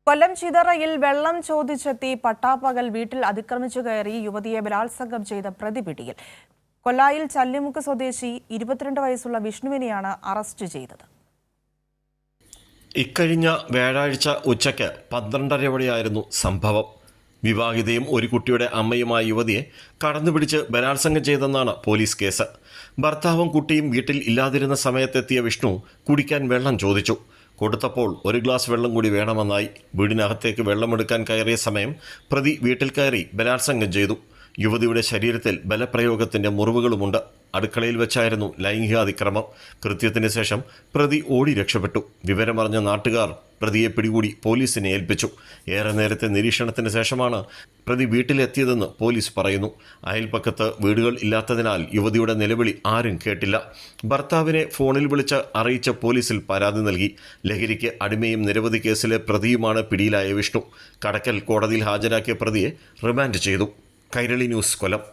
കൊല്ലം ചിതറയിൽ വെള്ളം ചോദിച്ചെത്തി പട്ടാപ്പകൽ വീട്ടിൽ അതിക്രമിച്ചു കയറി യുവതിയെ ബലാത്സംഗം ചെയ്ത പ്രതി പിടിയിൽ. കൊല്ലായിൽ ചല്ലിമുക്ക് സ്വദേശി 22 വയസ്സുള്ള വിഷ്ണുവിനെയാണ് അറസ്റ്റ് ചെയ്തത്. ഇക്കഴിഞ്ഞ വ്യാഴാഴ്ച ഉച്ചയ്ക്ക് 12:30 സംഭവം. വിവാഹിതയും ഒരു കുട്ടിയുടെ അമ്മയുമായ യുവതിയെ കടന്നുപിടിച്ച് ബലാത്സംഗം ചെയ്തെന്നാണ് പോലീസ് കേസ്. ഭർത്താവും കുട്ടിയും വീട്ടിൽ ഇല്ലാതിരുന്ന സമയത്തെത്തിയ വിഷ്ണു കുടിക്കാൻ വെള്ളം ചോദിച്ചു. കൊടുത്തപ്പോൾ ഒരു ഗ്ലാസ് വെള്ളം കൂടി വേണമെന്നായി. വീടിനകത്തേക്ക് വെള്ളമെടുക്കാൻ കയറിയ സമയം പ്രതി വീട്ടിൽ കയറി ബലാത്സംഗം ചെയ്തു. യുവതിയുടെ ശരീരത്തിൽ ബലപ്രയോഗത്തിൻ്റെ മുറിവുകളുമുണ്ട്. അടുക്കളയിൽ വെച്ചായിരുന്നു ലൈംഗികാതിക്രമം. കൃത്യത്തിന് ശേഷം പ്രതി ഓടി രക്ഷപ്പെട്ടു. വിവരമറിഞ്ഞ നാട്ടുകാർ പ്രതിയെ പിടികൂടി പോലീസിനെ ഏൽപ്പിച്ചു. ഏറെ നേരത്തെ നിരീക്ഷണത്തിന് ശേഷമാണ് പ്രതി വീട്ടിലെത്തിയതെന്ന് പോലീസ് പറയുന്നു. അയൽപ്പക്കത്ത് വീടുകൾ ഇല്ലാത്തതിനാൽ യുവതിയുടെ നിലവിളി ആരും കേട്ടില്ല. ഭർത്താവിനെ ഫോണിൽ വിളിച്ച് അറിയിച്ച പോലീസിൽ പരാതി നൽകി. ലഹരിക്ക് അടിമയും നിരവധി കേസിലെ പ്രതിയുമാണ് പിടിയിലായ വിഷ്ണു. കടക്കൽ കോടതിയിൽ ഹാജരാക്കിയ പ്രതിയെ റിമാൻഡ് ചെയ്തു. കൈരളി ന്യൂസ്, കൊല്ലം.